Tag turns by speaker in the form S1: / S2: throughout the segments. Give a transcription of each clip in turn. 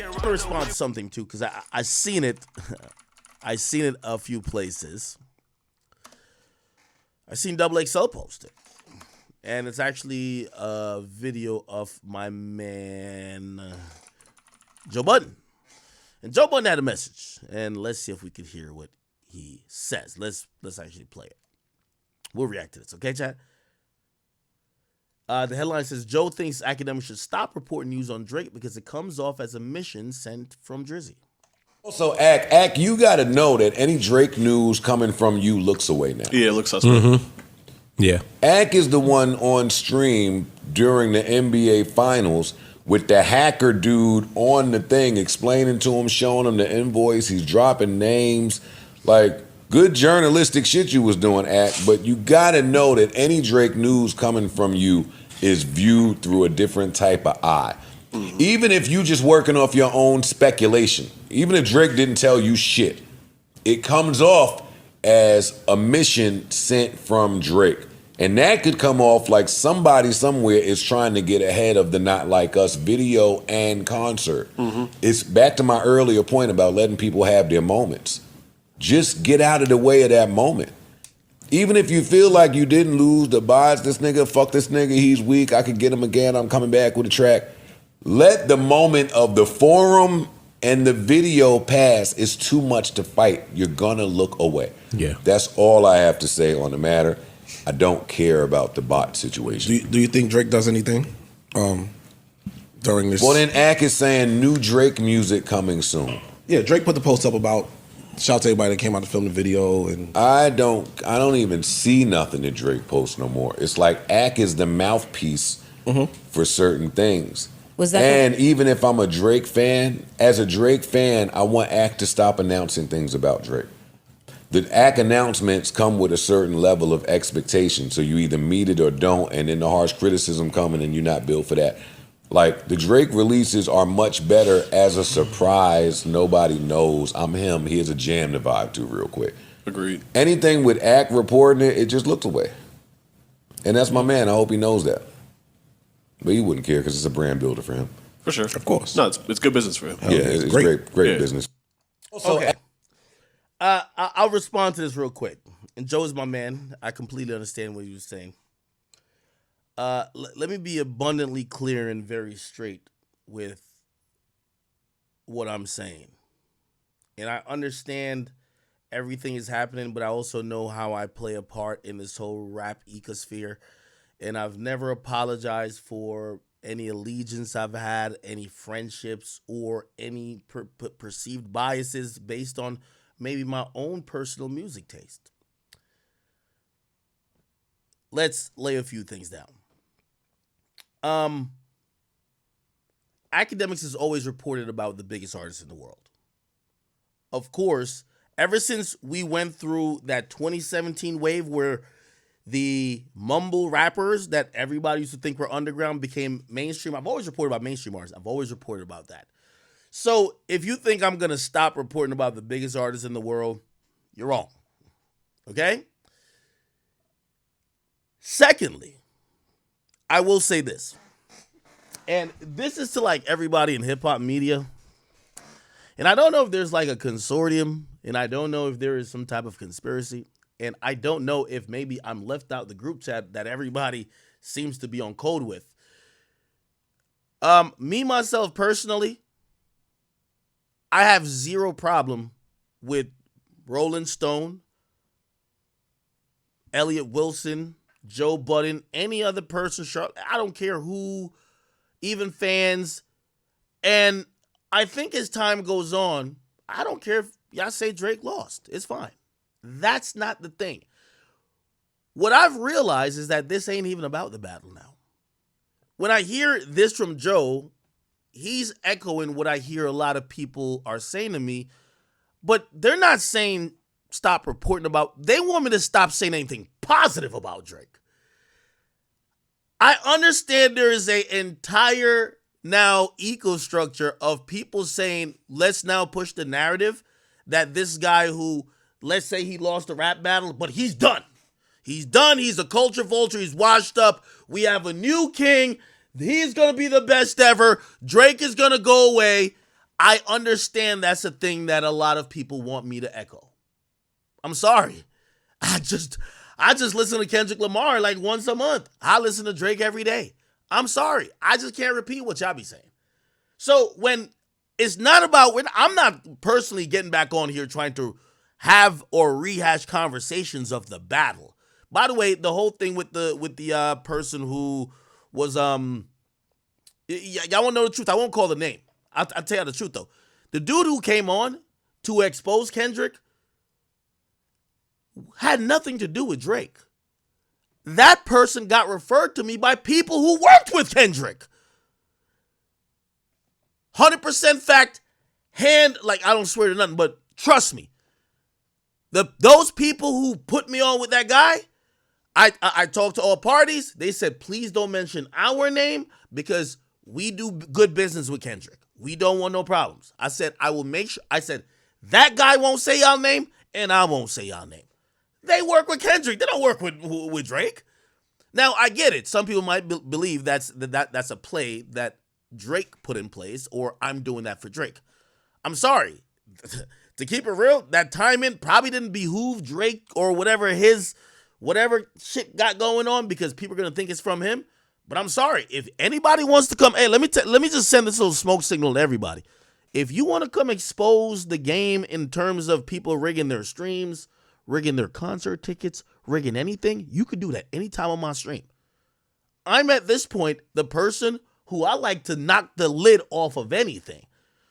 S1: I'm gonna respond to something too, because I seen it. I seen it a few places. I seen Double XL post it, and it's actually a video of my man Joe Budden, and Joe Budden had a message, and let's see if we can hear what he says. Let's actually play it. We'll react to this, okay, chat? The headline says, Joe thinks Akademiks should stop reporting news on Drake because it comes off as a mission sent from Drizzy.
S2: Also, Ak, you got to know that any Drake news coming from you looks away now.
S3: Yeah, it looks suspect.
S4: Mm-hmm. Yeah.
S2: Ak is the one on stream during the NBA Finals with the hacker dude on the thing, explaining to him, showing him the invoice. He's dropping names. Like, good journalistic shit you was doing, Ak, but you got to know that any Drake news coming from you is viewed through a different type of eye. Even if you just working off your own speculation, even if Drake didn't tell you shit, it comes off as a mission sent from Drake. And that could come off like somebody somewhere is trying to get ahead of the Not Like Us video and concert. It's back to my earlier point about letting people have their moments. Just get out of the way of that moment. Even if you feel like you didn't lose the buys, this nigga, fuck this nigga, he's weak, I could get him again, I'm coming back with a track. Let the moment of the forum and the video pass. It's too much to fight. You're gonna look away.
S4: Yeah.
S2: That's all I have to say on the matter. I don't care about the bot situation.
S5: Do you think Drake does anything during this?
S2: Well, then Ak is saying new Drake music coming soon.
S5: Yeah, Drake put the post up about shout out to everybody that came out to film the video, and
S2: I don't even see nothing that Drake posts no more. It's like Ak is the mouthpiece for certain things.
S6: Was that
S2: and even if I'm a Drake fan, as a Drake fan, I want Ak to stop announcing things about Drake. The Ak announcements come with a certain level of expectation, so you either meet it or don't, and then the harsh criticism coming and you're not built for that. Like, the Drake releases are much better as a surprise. Nobody knows I'm him. Here's a jam to vibe to real quick.
S3: Agreed.
S2: Anything with Ak reporting it, it just looks away. And that's my man. I hope he knows that. But he wouldn't care because it's a brand builder for him.
S3: For sure.
S5: of course.
S3: No, it's good business for him.
S2: Yeah, it's great
S3: Yeah.
S2: business.
S1: Okay. I'll respond to this real quick. And Joe is my man. I completely understand what he was saying. Let me be abundantly clear and very straight with what I'm saying. And I understand everything is happening, but I also know how I play a part in this whole rap ecosphere. And I've never apologized for any allegiance I've had, any friendships, or any perceived biases based on maybe my own personal music taste. Let's lay a few things down. Akademiks has always reported about the biggest artists in the world. Of course, ever since we went through that 2017 wave where the mumble rappers that everybody used to think were underground became mainstream, I've always reported about mainstream artists. I've always reported about that. So if you think I'm going to stop reporting about the biggest artists in the world, you're wrong. Okay? Secondly, I will say this, and this is to like everybody in hip hop media. And I don't know if there's like a consortium, and I don't know if there is some type of conspiracy, and I don't know if maybe I'm left out the group chat that everybody seems to be on code with. Me, myself, personally, I have zero problem with Rolling Stone, Elliot Wilson, Joe Budden, any other person, I don't care who, even fans. And I think as time goes on, I don't care if y'all say Drake lost. It's fine. That's not the thing. What I've realized is that this ain't even about the battle now. When I hear this from Joe, he's echoing what I hear a lot of people are saying to me, but they're not saying stop reporting about, they want me to stop saying anything positive about Drake. I understand there is an entire now eco-structure of people saying, let's now push the narrative that this guy who, let's say he lost a rap battle, but he's done. He's done. He's a culture vulture. He's washed up. We have a new king. He's going to be the best ever. Drake is going to go away. I understand that's a thing that a lot of people want me to echo. I'm sorry. I just listen to Kendrick Lamar like once a month. I listen to Drake every day. I'm sorry. I just can't repeat what y'all be saying. So when it's not about, I'm not personally getting back on here trying to have or rehash conversations of the battle. By the way, the whole thing with the person who was y'all want to know the truth? I won't call the name. I'll tell you the truth though. The dude who came on to expose Kendrick had nothing to do with Drake. That person got referred to me by people who worked with Kendrick. 100% fact, I don't swear to nothing, but trust me. Those people who put me on with that guy, I talked to all parties. They said, please don't mention our name because we do good business with Kendrick. We don't want no problems. I said, I will make sure. I said, that guy won't say y'all name and I won't say y'all name. They work with Kendrick. They don't work with Drake. Now, I get it. Some people might believe that's a play that Drake put in place, or I'm doing that for Drake. I'm sorry. To keep it real, that timing probably didn't behoove Drake or whatever shit got going on because people are going to think it's from him. But I'm sorry. If anybody wants to come, hey, let me just send this little smoke signal to everybody. If you want to come expose the game in terms of people rigging their streams, rigging their concert tickets, rigging anything, you could do that anytime on my stream. I'm at this point the person who I like to knock the lid off of anything.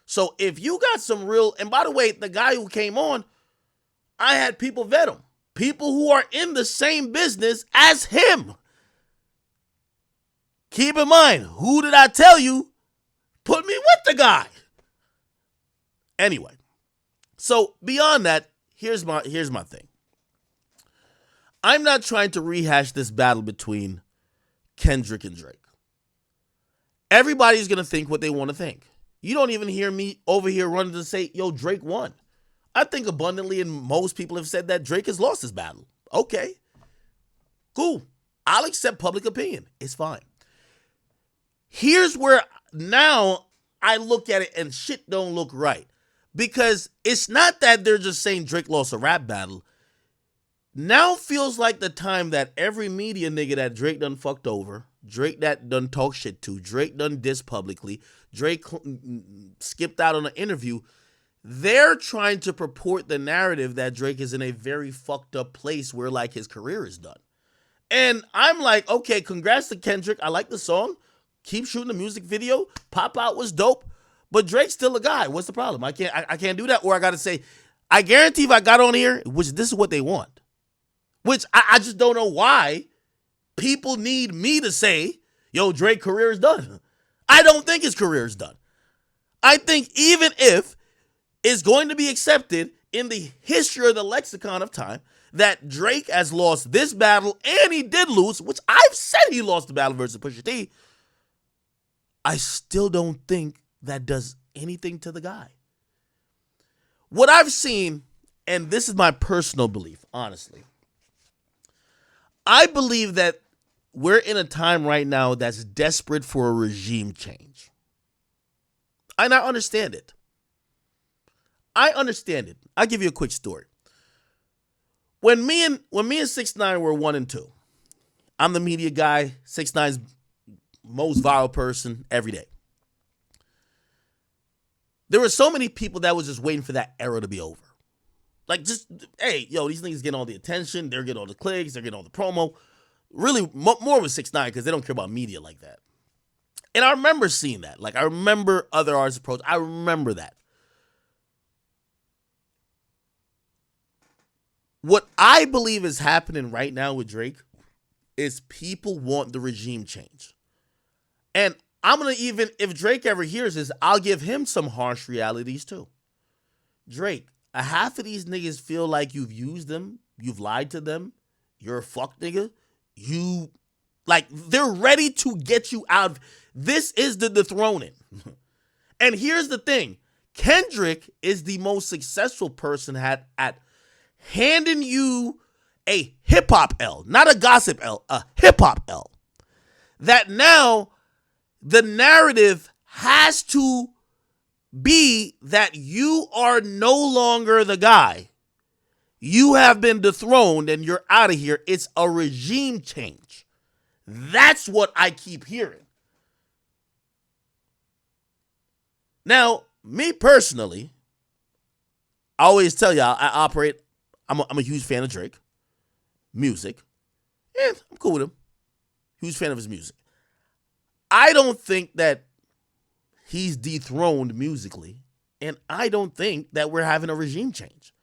S1: So if you got some real, and by the way, the guy who came on, I had people vet him. People who are in the same business as him. Keep in mind, who did I tell you put me with the guy? Anyway, so beyond that, here's my thing. I'm not trying to rehash this battle between Kendrick and Drake. Everybody's going to think what they want to think. You don't even hear me over here running to say, yo, Drake won. I think abundantly, and most people have said that Drake has lost his battle. Okay. Cool. I'll accept public opinion. It's fine. Here's where now I look at it and shit don't look right. Because it's not that they're just saying Drake lost a rap battle. Now feels like the time that every media nigga that Drake done fucked over, Drake that done talk shit to, Drake done diss publicly, Drake skipped out on an interview, they're trying to purport the narrative that Drake is in a very fucked up place where like his career is done. And I'm like, okay, congrats to Kendrick. I like the song. Keep shooting the music video. Pop Out was dope. But Drake's still a guy. What's the problem? I can't do that. Or I got to say, I guarantee if I got on here, which this is what they want. Which I just don't know why people need me to say, yo, Drake's career is done. I don't think his career is done. I think even if it's going to be accepted in the history of the lexicon of time that Drake has lost this battle and he did lose, which I've said he lost the battle versus Pusha T, I still don't think that does anything to the guy. What I've seen, and this is my personal belief, honestly, I believe that we're in a time right now that's desperate for a regime change. And I understand it. I understand it. I'll give you a quick story. When me and 6ix9ine were 1 and 2, I'm the media guy, 6ix9ine's most viral person every day. There were so many people that was just waiting for that era to be over. Like, just, hey, yo, these niggas getting all the attention. They're getting all the clicks. They're getting all the promo. Really, more with 6ix9ine because they don't care about media like that. And I remember seeing that. Like, I remember other artists approach. I remember that. What I believe is happening right now with Drake is people want the regime change. And I'm going to even, if Drake ever hears this, I'll give him some harsh realities too. Drake, a half of these niggas feel like you've used them, you've lied to them, you're a fuck nigga, they're ready to get you out. This is the dethroning. And here's the thing. Kendrick is the most successful person at handing you a hip-hop L, not a gossip L, a hip-hop L. That now the narrative has to be that you are no longer the guy. You have been dethroned and you're out of here. It's a regime change. That's what I keep hearing. Now, me personally, I always tell y'all I'm a huge fan of Drake. Music. Yeah, I'm cool with him. Huge fan of his music. I don't think that he's dethroned musically, and I don't think that we're having a regime change.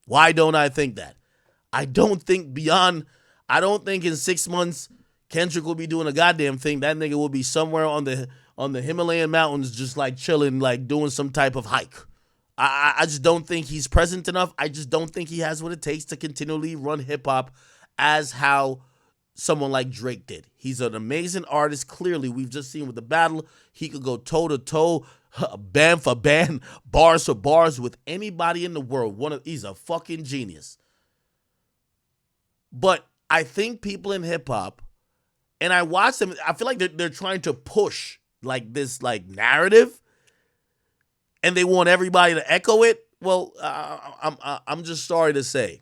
S1: Why don't I think that? I don't think in 6 months Kendrick will be doing a goddamn thing. That nigga will be somewhere on the Himalayan mountains just like chilling, like doing some type of hike. I just don't think he's present enough. I just don't think he has what it takes to continually run hip-hop as how someone like Drake did. He's an amazing artist. Clearly, we've just seen with the battle, he could go toe-to-toe, band for band, bars for bars with anybody in the world. He's a fucking genius. But I think people in hip-hop, and I watch them, I feel like they're trying to push like this like narrative, and they want everybody to echo it. Well, I'm just sorry to say.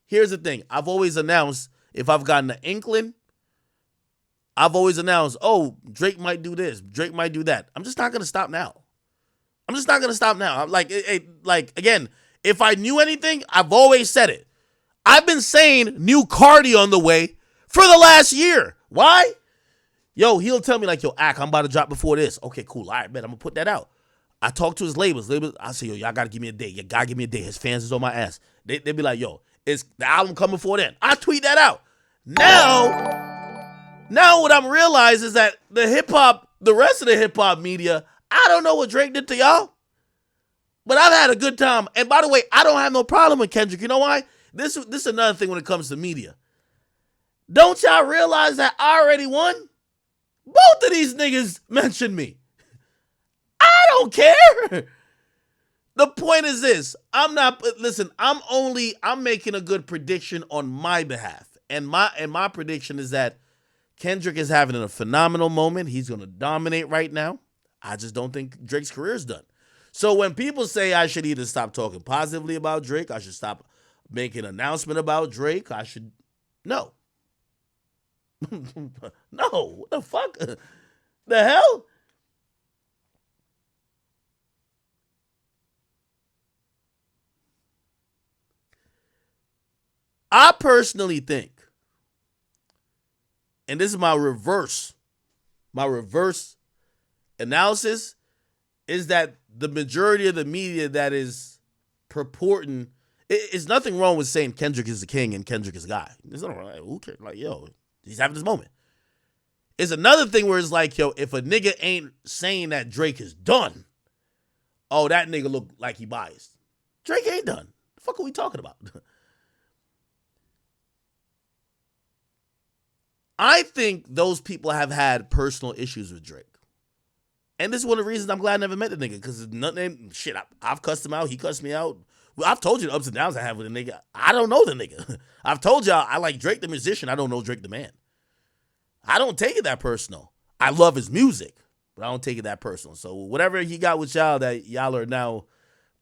S1: Here's the thing. I've always announced, if I've gotten an inkling, I've always announced, oh, Drake might do this, Drake might do that. I'm just not going to stop now. I'm like, again, if I knew anything, I've always said it. I've been saying new Cardi on the way for the last year. Why? Yo, he'll tell me like, yo, I'm about to drop before this. Okay, cool. All right, man, I'm going to put that out. I talk to his labels. I say, yo, y'all got to give me a date. You got to give me a date. His fans is on my ass. They be like, yo, is the album coming before then? I tweet that out. Now what I'm realizing is that the rest of the hip-hop media, I don't know what Drake did to y'all, but I've had a good time. And by the way, I don't have no problem with Kendrick. You know why? This is another thing when it comes to media. Don't y'all realize that I already won? Both of these niggas mentioned me. I don't care. The point is this. I'm making a good prediction on my behalf. And my prediction is that Kendrick is having a phenomenal moment. He's going to dominate right now. I just don't think Drake's career is done. So when people say I should either stop talking positively about Drake, I should stop making an announcement about Drake, no. No, what the fuck? The hell? I personally think, and this is my reverse analysis, is that the majority of the media that is purporting, it's nothing wrong with saying Kendrick is the king and Kendrick is the guy. There's nothing wrong. Who cares? Like, yo, he's having this moment. It's another thing where it's like, yo, if a nigga ain't saying that Drake is done, oh, that nigga look like he biased. Drake ain't done. The fuck are we talking about? I think those people have had personal issues with Drake. And this is one of the reasons I'm glad I never met the nigga, because nothing, shit, I've cussed him out. He cussed me out. Well, I've told you the ups and downs I have with a nigga. I don't know the nigga. I've told y'all I like Drake the musician. I don't know Drake the man. I don't take it that personal. I love his music, but I don't take it that personal. So whatever he got with y'all that y'all are now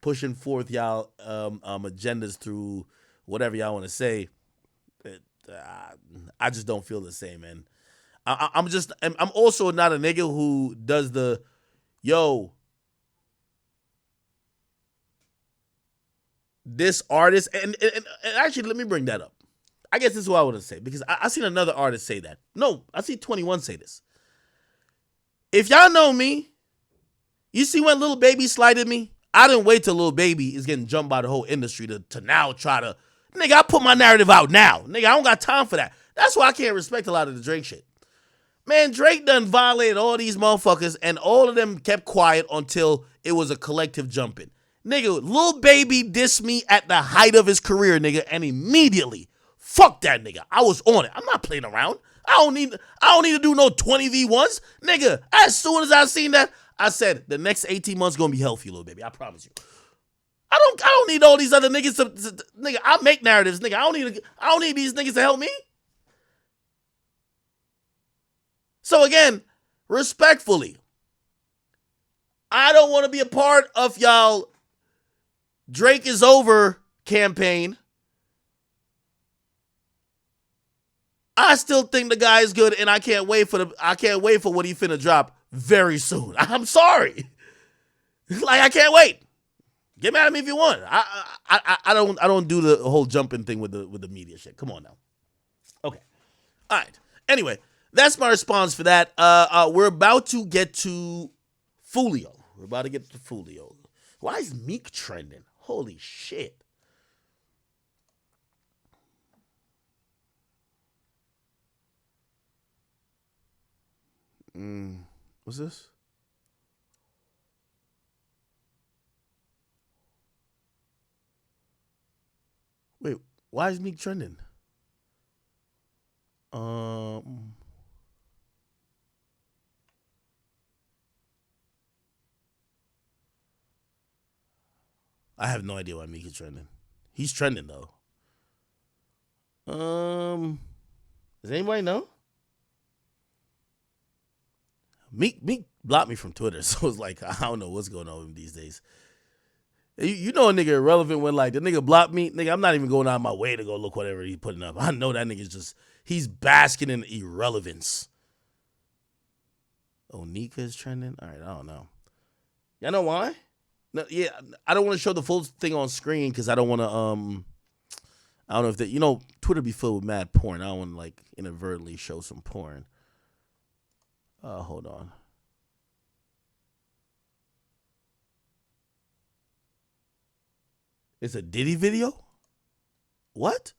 S1: pushing forth y'all agendas through whatever y'all want to say, I just don't feel the same, man. I'm also not a nigga who does the, yo, this artist, and actually, let me bring that up. I guess this is what I want to say, because I seen another artist say that. No, I see 21 say this. If y'all know me, you see when Lil Baby slighted me, I didn't wait till Lil Baby is getting jumped by the whole industry to now try to, nigga, I put my narrative out now. Nigga, I don't got time for that. That's why I can't respect a lot of the Drake shit. Man, Drake done violated all these motherfuckers, and all of them kept quiet until it was a collective jumping. Nigga, Lil Baby dissed me at the height of his career, nigga, and immediately, fuck that nigga. I was on it. I'm not playing around. I don't need to do no 20v1s. Nigga, as soon as I seen that, I said, the next 18 months gonna be hell for you, Lil Baby. I promise you. I don't need all these other niggas to nigga, I make narratives, nigga. I don't need these niggas to help me. So again, respectfully, I don't want to be a part of y'all Drake is over campaign. I still think the guy is good, and I can't wait for what he finna drop very soon. I'm sorry. Like, I can't wait. Get mad at me if you want. I don't do the whole jumping thing with the media shit. Come on now. Okay. All right. Anyway, that's my response for that. We're about to get to Fulio. Why is Meek trending? Holy shit. What's this? Wait, why is Meek trending? I have no idea why Meek is trending. He's trending though. Does anybody know? Meek blocked me from Twitter, so it's like I don't know what's going on with him these days. You know a nigga irrelevant when like the nigga blocked me. Nigga, I'm not even going out of my way to go look whatever he's putting up. I know that nigga's just he's basking in irrelevance. Oh, Nika is trending? All right, I don't know. Y'all know why? No, yeah, I don't want to show the full thing on screen because I don't want to I don't know if that Twitter be filled with mad porn. I don't want to like inadvertently show some porn. Hold on. It's a Diddy video? What?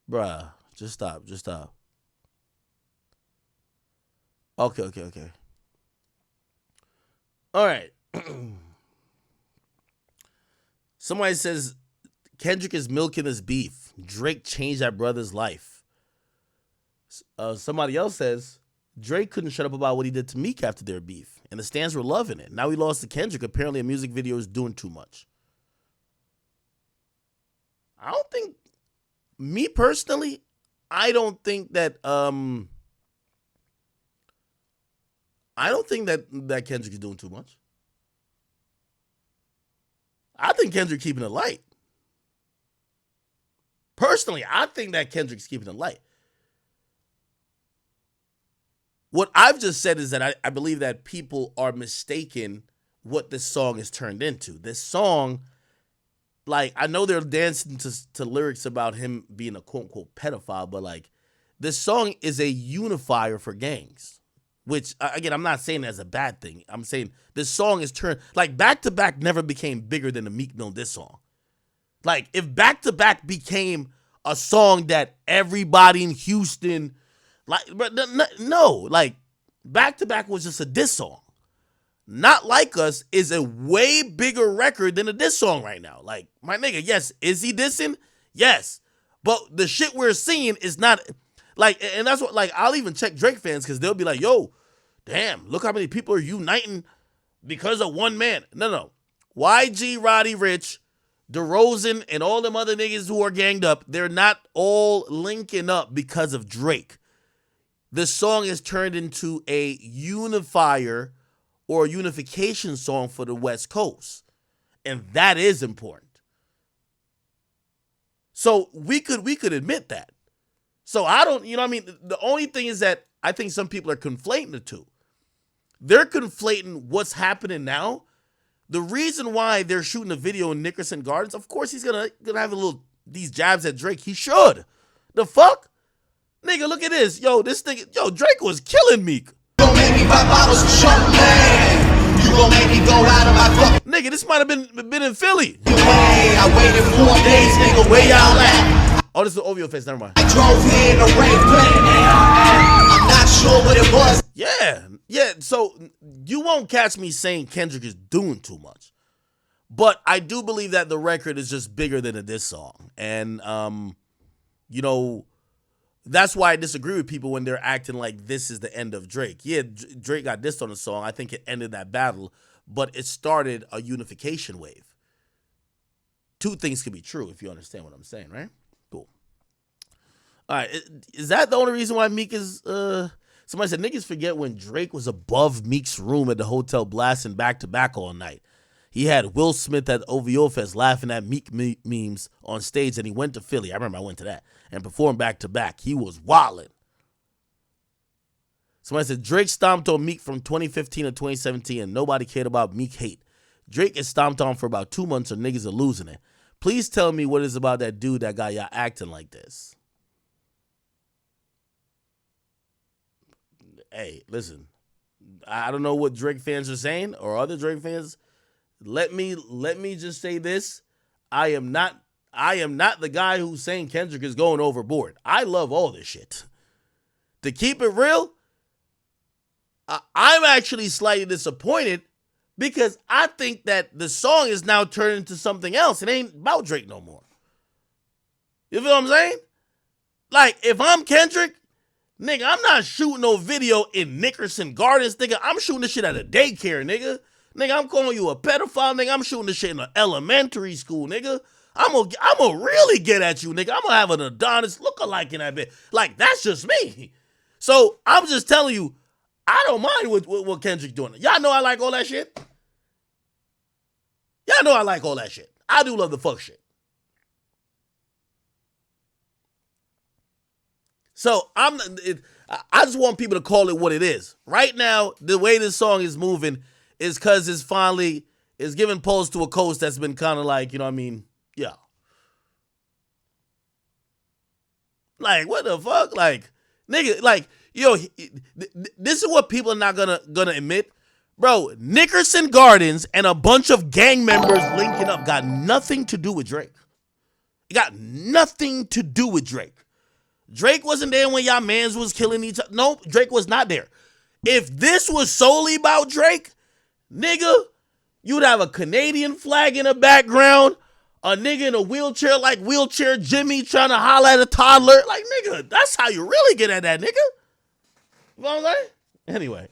S1: Bruh, just stop. Okay. All right. Somebody says Kendrick is milking his beef. Drake changed that brother's life. Somebody else says Drake couldn't shut up about what he did to Meek after their beef, and the stands were loving it. Now he lost to Kendrick. Apparently a music video is doing too much. I don't think, me personally, I don't think that Kendrick is doing too much. I think Kendrick keeping it light. Personally, I think that Kendrick's keeping it light. What I've just said is that I believe that people are mistaken what this song is turned into. This song, like, I know they're dancing to lyrics about him being a quote-unquote pedophile, but, like, this song is a unifier for gangs, which, again, I'm not saying that's a bad thing. I'm saying this song is turned, like, Back to Back never became bigger than the Meek Mill diss song. Like, if Back to Back became a song that everybody in Houston, like, no, like, Back to Back was just a diss song. Not Like Us is a way bigger record than a diss song right now. Like, my nigga, yes, is he dissing? Yes. But the shit we're seeing is not, like, and that's what, like, I'll even check Drake fans because they'll be like, yo, damn, look how many people are uniting because of one man. No. YG, Roddy Rich, DeRozan, and all them other niggas who are ganged up, they're not all linking up because of Drake. This song is turned into a unifier or a unification song for the West Coast. And that is important. So we could admit that. So I don't, you know what I mean? The only thing is that I think some people are conflating the two. They're conflating what's happening now. The reason why they're shooting a video in Nickerson Gardens, of course he's gonna have these jabs at Drake. He should. The fuck? Nigga, look at this. Yo, this nigga, Drake was killing Meek.
S3: You gon' make me buy bottles of champagne. You gon' make me go out of my fucking
S1: nigga, this might have been in Philly.
S3: way. I waited 4 days, nigga, where y'all at?
S1: Oh, this is the OVO face, never mind.
S3: I drove here in a rain plane. I'm not sure what it was.
S1: Yeah, so you won't catch me saying Kendrick is doing too much. But I do believe that the record is just bigger than a diss song. And, that's why I disagree with people when they're acting like this is the end of Drake. Yeah, Drake got dissed on the song. I think it ended that battle, but it started a unification wave. Two things could be true if you understand what I'm saying, right? Cool. All right, is that the only reason why Meek is... Somebody said, niggas forget when Drake was above Meek's room at the hotel blasting back-to-back all night. He had Will Smith at OVO Fest laughing at Meek memes on stage, and he went to Philly. I remember I went to that and performed back-to-back. He was wildin'. Somebody said, Drake stomped on Meek from 2015 to 2017, and nobody cared about Meek hate. Drake is stomped on for about 2 months, or niggas are losing it. Please tell me what is about that dude that got y'all acting like this. Hey, listen, I don't know what Drake fans are saying or other Drake fans. Let me just say this. I am not the guy who's saying Kendrick is going overboard. I love all this shit. To keep it real, I'm actually slightly disappointed because I think that the song is now turned into something else. It ain't about Drake no more. You feel what I'm saying? Like, if I'm Kendrick, nigga, I'm not shooting no video in Nickerson Gardens, nigga. I'm shooting this shit at a daycare, nigga. Nigga, I'm calling you a pedophile, nigga. I'm shooting this shit in an elementary school, nigga. I'm gonna really get at you, nigga. I'm gonna have an Adonis lookalike in that bit. Like, that's just me. So, I'm just telling you, I don't mind what Kendrick doing. Y'all know I like all that shit. Y'all know I like all that shit. I do love the fuck shit. So I just want people to call it what it is. Right now, the way this song is moving is because it's giving pulse to a coast that's been kind of like, you know what I mean? Yeah. Like, what the fuck? Like, nigga, like, yo, this is what people are not gonna admit. Bro, Nickerson Gardens and a bunch of gang members linking up got nothing to do with Drake. It got nothing to do with Drake. Drake wasn't there when y'all mans was killing each other. No, Drake was not there. If this was solely about Drake, nigga, you'd have a Canadian flag in the background, a nigga in a wheelchair like Wheelchair Jimmy trying to holler at a toddler. Like, nigga, that's how you really get at that, nigga. You know what I'm saying? Anyway.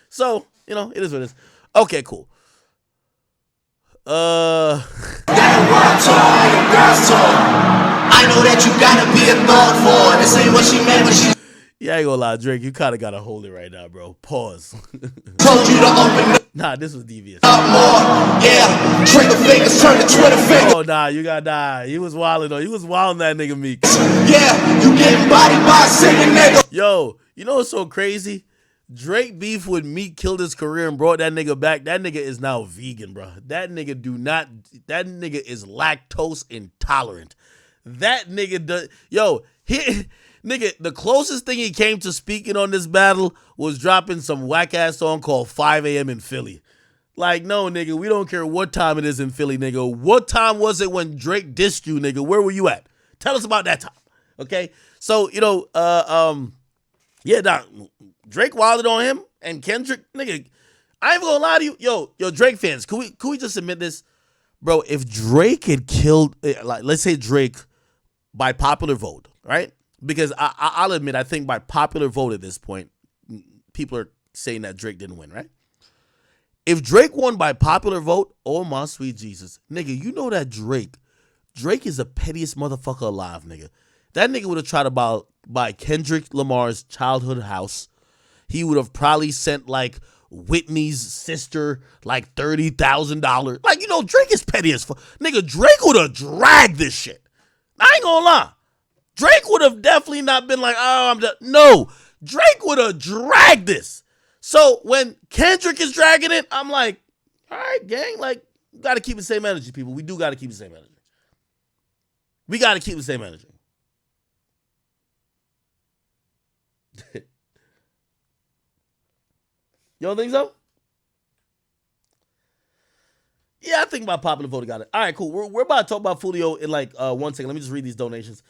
S1: So, you know, it is what it is. Okay, cool.
S3: I know that you gotta be a thug for it. This ain't what she meant when she
S1: Yeah, I ain't gonna lie, Drake, you kind of gotta hold it right now, bro. Pause.
S3: told you to open
S1: Nah, this was devious.
S3: up more. Yeah, trigger fingers turn to Twitter fingers.
S1: Oh, nah, you gotta die. He was wilding, though. He was wilding that nigga Meek.
S3: Yeah, you getting bodied by a singing nigga.
S1: Yo, you know what's so crazy? Drake beef with Meek killed his career and brought that nigga back. That nigga is now vegan, bro. That nigga is lactose intolerant. That nigga does, nigga, the closest thing he came to speaking on this battle was dropping some whack ass song called 5 a.m. in Philly. Like, no, nigga, we don't care what time it is in Philly, nigga. What time was it when Drake dissed you, nigga? Where were you at? Tell us about that time, okay? So, you know, Drake wilded on him and Kendrick, nigga. I ain't gonna lie to you, yo, Drake fans, could we just admit this, bro? If Drake had killed, like, let's say Drake by popular vote, right? Because I'll admit, I think by popular vote at this point, people are saying that Drake didn't win, right? If Drake won by popular vote, oh my sweet Jesus, nigga, you know that Drake is the pettiest motherfucker alive, nigga. That nigga would have tried to buy Kendrick Lamar's childhood house. He would have probably sent like Whitney's sister like $30,000. Like, you know, Drake is petty as fuck. Nigga, Drake would have dragged this shit. I ain't gonna lie. Drake would have definitely not been like, oh, I'm just. No, Drake would have dragged this. So when Kendrick is dragging it, I'm like, all right, gang, like, got to keep the same energy, people. We do got to keep the same energy. We got to keep the same energy. You don't think so? Yeah, I think my popular vote got it. All right, cool. We're about to talk about Fulio in like 1 second. Let me just read these donations.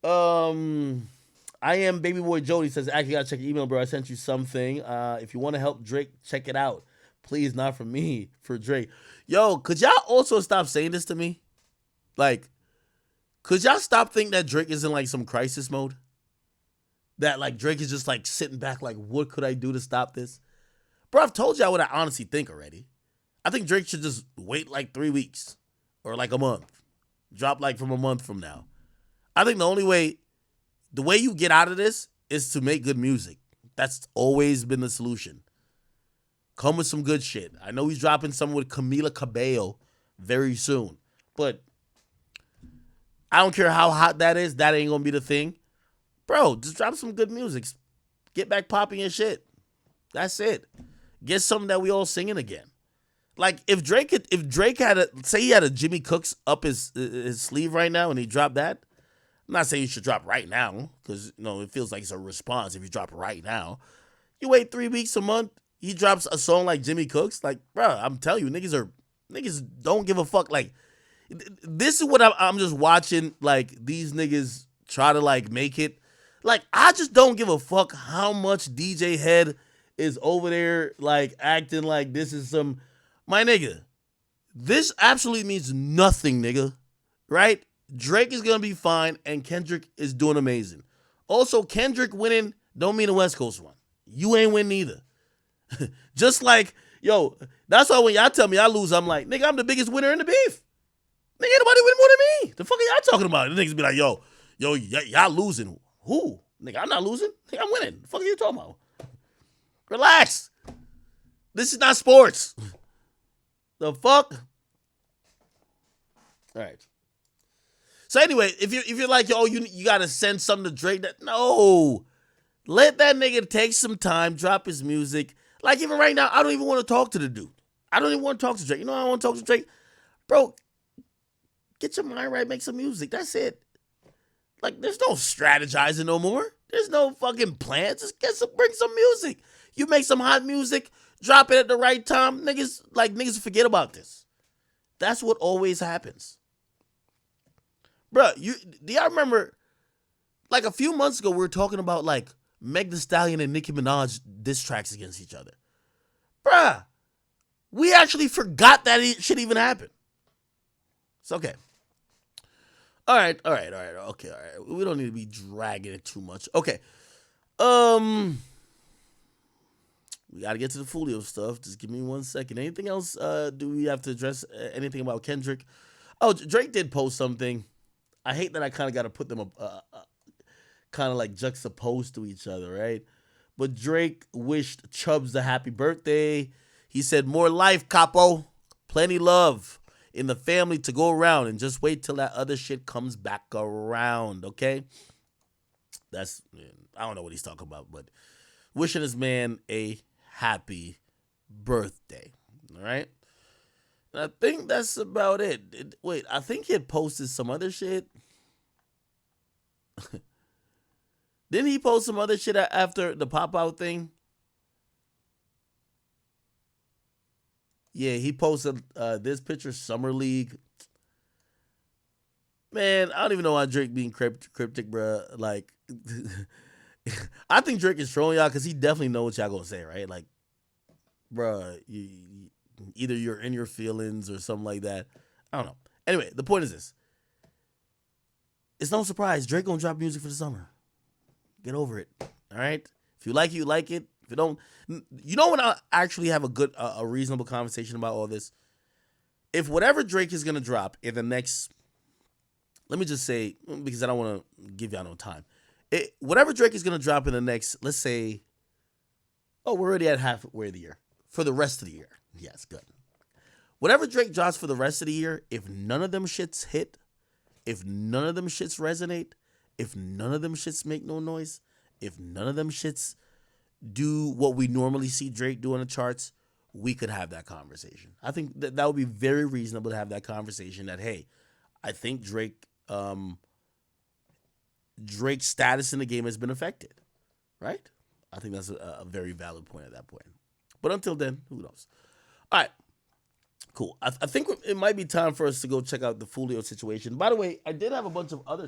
S1: I am Baby Boy Jody says, actually gotta check your email, bro. I sent you something. If you want to help Drake, check it out. Please, not for me, for Drake. Yo, could y'all also stop saying this to me? Like, could y'all stop thinking that Drake is in like some crisis mode? That like Drake is just like sitting back like, what could I do to stop this? Bro, I've told y'all what I honestly think already. I think Drake should just wait like 3 weeks or like a month. Drop like from a month from now. I think the way you get out of this is to make good music. That's always been the solution. Come with some good shit. I know he's dropping some with Camila Cabello very soon. But I don't care how hot that is. That ain't going to be the thing. Bro, just drop some good music. Get back popping your shit. That's it. Get something that we all singing again. Like, if Drake had say he had a Jimmy Cooks up his sleeve right now and he dropped that, I'm not saying you should drop right now because, it feels like it's a response if you drop right now. You wait 3 weeks, a month, he drops a song like Jimmy Cooks. Like, bro, I'm telling you, niggas don't give a fuck. Like, this is what I'm just watching, like, these niggas try to, like, make it. Like, I just don't give a fuck how much DJ Head is over there, like, acting like this is some... My nigga, this absolutely means nothing, nigga, right? Drake is going to be fine, and Kendrick is doing amazing. Also, Kendrick winning don't mean a West Coast run. You ain't winning either. Just like, that's why when y'all tell me I lose, I'm like, nigga, I'm the biggest winner in the beef. Nigga, ain't nobody win more than me. The fuck are y'all talking about? The niggas be like, y'all losing. Who? Nigga, I'm not losing. Nigga, I'm winning. The fuck are you talking about? Relax. This is not sports. The fuck? All right. So anyway, if you're like, you gotta send something to Drake, no. Let that nigga take some time, drop his music. Like, even right now, I don't even want to talk to the dude. I don't even want to talk to Drake. You know I want to talk to Drake? Bro, get your mind right, make some music. That's it. Like, there's no strategizing no more. There's no fucking plans. Just bring some music. You make some hot music, drop it at the right time. Niggas forget about this. That's what always happens. Bruh, do y'all remember, like, a few months ago, we were talking about, like, Meg Thee Stallion and Nicki Minaj diss tracks against each other. Bruh, we actually forgot that shit even happened. It's okay. All right. Okay, all right. We don't need to be dragging it too much. Okay. We got to get to the Fulio stuff. Just give me 1 second. Anything else? Do we have to address anything about Kendrick? Oh, Drake did post something. I hate that I kind of got to put them kind of like juxtaposed to each other, right? But Drake wished Chubbs a happy birthday. He said, more life, capo. Plenty love in the family to go around, and just wait till that other shit comes back around, okay? I don't know what he's talking about, but wishing his man a happy birthday, all right? And I think that's about it. Wait, I think he had posted some other shit. Didn't he post some other shit after the pop-out thing? Yeah, he posted this picture, Summer League. Man, I don't even know why Drake being cryptic, bruh. Like, I think Drake is trolling y'all because he definitely knows what y'all gonna say, right? Like, bruh, either you're in your feelings or something like that. I don't know. Anyway, the point is this. It's no surprise. Drake gonna drop music for the summer. Get over it, all right? If you like it, you like it. If you don't, you know when I actually have a reasonable conversation about all this? If whatever Drake is gonna drop in the next, let me just say, because I don't want to give y'all no time. Whatever Drake is gonna drop in the next, let's say, we're already at halfway of the year. For the rest of the year. Yes, good. Whatever Drake drops for the rest of the year, if none of them shits hit, if none of them shits resonate, if none of them shits make no noise, if none of them shits do what we normally see Drake do on the charts, we could have that conversation. I think that would be very reasonable to have that conversation that, hey, I think Drake's status in the game has been affected, right? I think that's a very valid point at that point. But until then, who knows? All right, cool. I think it might be time for us to go check out the Fulio situation. By the way, I did have a bunch of other